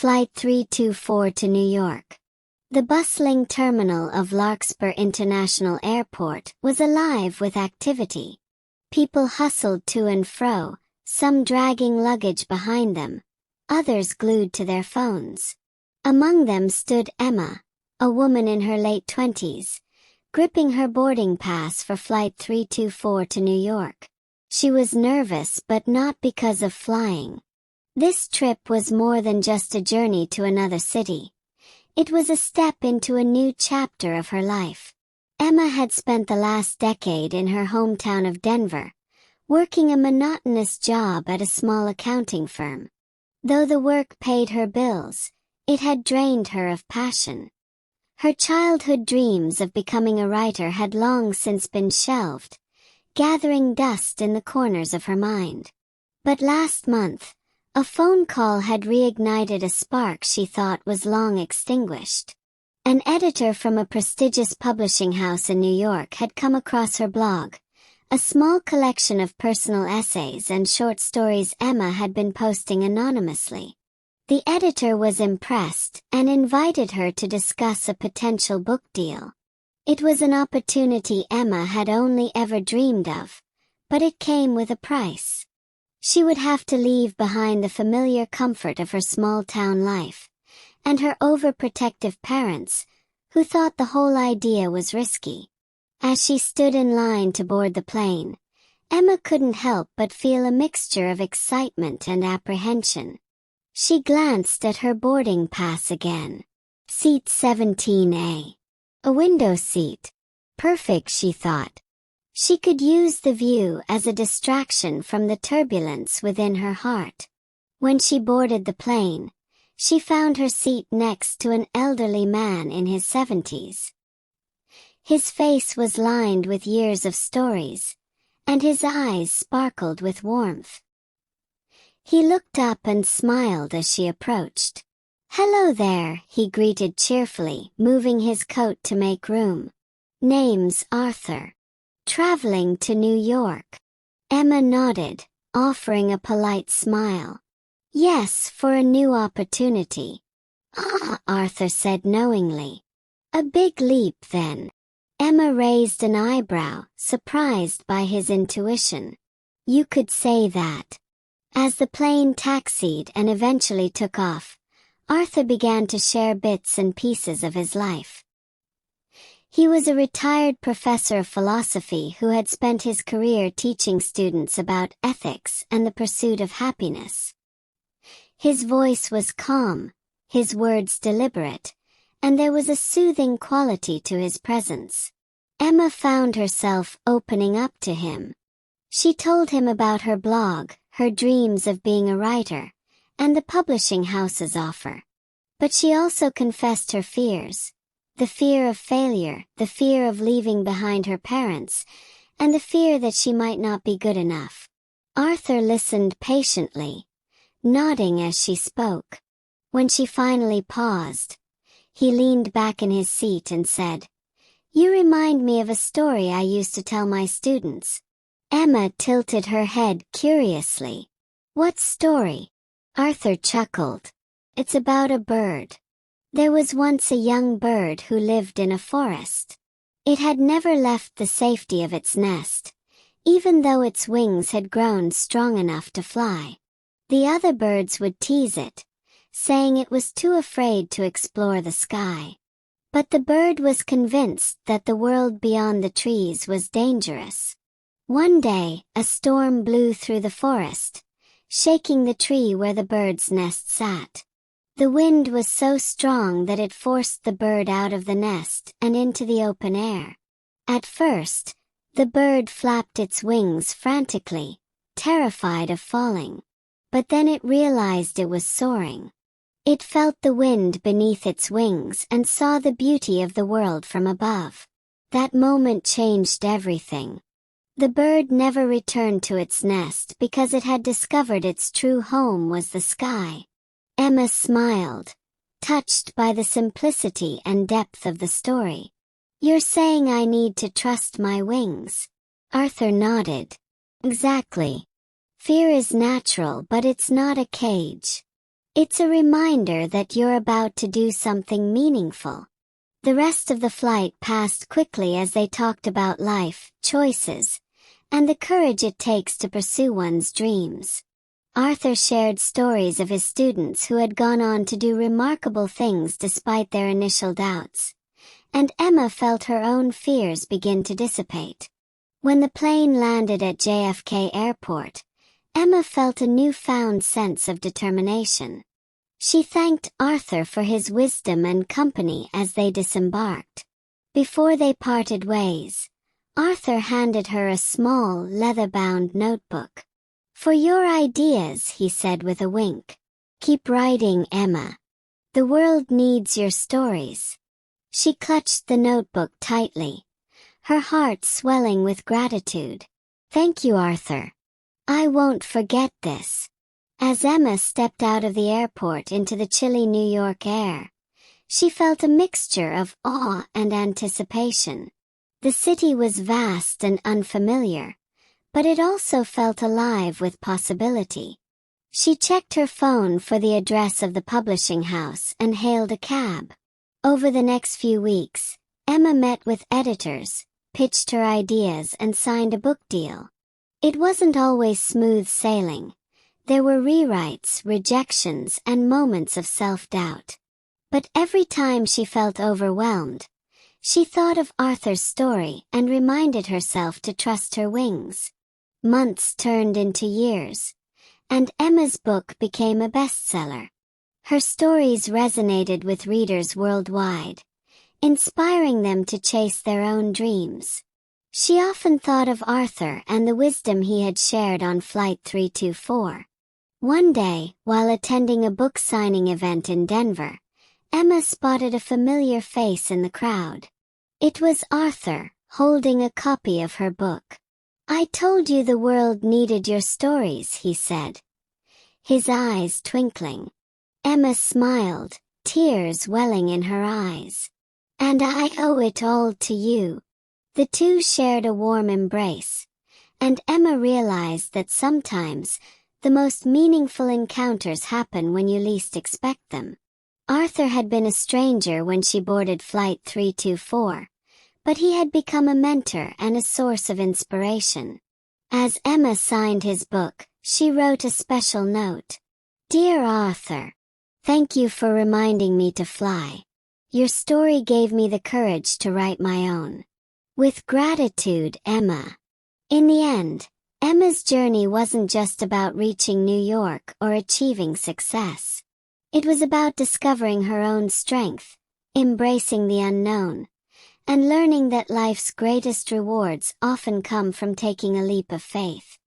Flight 324 to New York. The bustling terminal of Larkspur International Airport was alive with activity. People hustled to and fro, some dragging luggage behind them, others glued to their phones. Among them stood Emma, a woman in her late 20s, gripping her boarding pass for Flight 324 to New York. She was nervous, but not because of flying. This trip was more than just a journey to another city. It was a step into a new chapter of her life. Emma had spent the last decade in her hometown of Denver, working a monotonous job at a small accounting firm. Though the work paid her bills, it had drained her of passion. Her childhood dreams of becoming a writer had long since been shelved, gathering dust in the corners of her mind. But last month, a phone call had reignited a spark she thought was long extinguished. An editor from a prestigious publishing house in New York had come across her blog, a small collection of personal essays and short stories Emma had been posting anonymously. The editor was impressed and invited her to discuss a potential book deal. It was an opportunity Emma had only ever dreamed of, but it came with a price. She would have to leave behind the familiar comfort of her small-town life, and her overprotective parents, who thought the whole idea was risky. As she stood in line to board the plane, Emma couldn't help but feel a mixture of excitement and apprehension. She glanced at her boarding pass again. Seat 17A. A window seat. Perfect, she thought. She could use the view as a distraction from the turbulence within her heart. When she boarded the plane, she found her seat next to an elderly man in his 70s. His face was lined with years of stories, and his eyes sparkled with warmth. He looked up and smiled as she approached. "Hello there," he greeted cheerfully, moving his coat to make room. "Name's Arthur. Traveling to New York." Emma nodded, offering a polite smile. "Yes, for a new opportunity." "Ah," Arthur said knowingly. "A big leap then." Emma raised an eyebrow, surprised by his intuition. "You could say that." As the plane taxied and eventually took off, Arthur began to share bits and pieces of his life. He was a retired professor of philosophy who had spent his career teaching students about ethics and the pursuit of happiness. His voice was calm, his words deliberate, and there was a soothing quality to his presence. Emma found herself opening up to him. She told him about her blog, her dreams of being a writer, and the publishing house's offer. But she also confessed her fears. The fear of failure, the fear of leaving behind her parents, and the fear that she might not be good enough. Arthur listened patiently, nodding as she spoke. When she finally paused, he leaned back in his seat and said, "You remind me of a story I used to tell my students." Emma tilted her head curiously. "What story?" Arthur chuckled. "It's about a bird. There was once a young bird who lived in a forest. It had never left the safety of its nest, even though its wings had grown strong enough to fly. The other birds would tease it, saying it was too afraid to explore the sky. But the bird was convinced that the world beyond the trees was dangerous. One day, a storm blew through the forest, shaking the tree where the bird's nest sat. The wind was so strong that it forced the bird out of the nest and into the open air. At first, the bird flapped its wings frantically, terrified of falling. But then it realized it was soaring. It felt the wind beneath its wings and saw the beauty of the world from above. That moment changed everything. The bird never returned to its nest because it had discovered its true home was the sky. Emma smiled, touched by the simplicity and depth of the story. "You're saying I need to trust my wings?" Arthur nodded. "Exactly. Fear is natural, but it's not a cage. It's a reminder that you're about to do something meaningful. The rest of the flight passed quickly as they talked about life, choices, and the courage it takes to pursue one's dreams. Arthur shared stories of his students who had gone on to do remarkable things despite their initial doubts, and Emma felt her own fears begin to dissipate. When the plane landed at JFK Airport, Emma felt a newfound sense of determination. She thanked Arthur for his wisdom and company as they disembarked. Before they parted ways, Arthur handed her a small, leather-bound notebook. "For your ideas," he said with a wink. "Keep writing, Emma. The world needs your stories." She clutched the notebook tightly, her heart swelling with gratitude. "Thank you, Arthur. I won't forget this." As Emma stepped out of the airport into the chilly New York air, she felt a mixture of awe and anticipation. The city was vast and unfamiliar, but it also felt alive with possibility. She checked her phone for the address of the publishing house and hailed a cab. Over the next few weeks, Emma met with editors, pitched her ideas and signed a book deal. It wasn't always smooth sailing. There were rewrites, rejections, and moments of self-doubt. But every time she felt overwhelmed, she thought of Arthur's story and reminded herself to trust her wings. Months turned into years, and Emma's book became a bestseller. Her stories resonated with readers worldwide, inspiring them to chase their own dreams. She often thought of Arthur and the wisdom he had shared on Flight 324. One day, while attending a book signing event in Denver, Emma spotted a familiar face in the crowd. It was Arthur, holding a copy of her book. "I told you the world needed your stories," he said, his eyes twinkling. Emma smiled, tears welling in her eyes. "And I owe it all to you." The two shared a warm embrace, and Emma realized that sometimes the most meaningful encounters happen when you least expect them. Arthur had been a stranger when she boarded Flight 324, but he had become a mentor and a source of inspiration. As Emma signed his book, she wrote a special note. "Dear Arthur, thank you for reminding me to fly. Your story gave me the courage to write my own. With gratitude, Emma." In the end, Emma's journey wasn't just about reaching New York or achieving success. It was about discovering her own strength, embracing the unknown, and learning that life's greatest rewards often come from taking a leap of faith.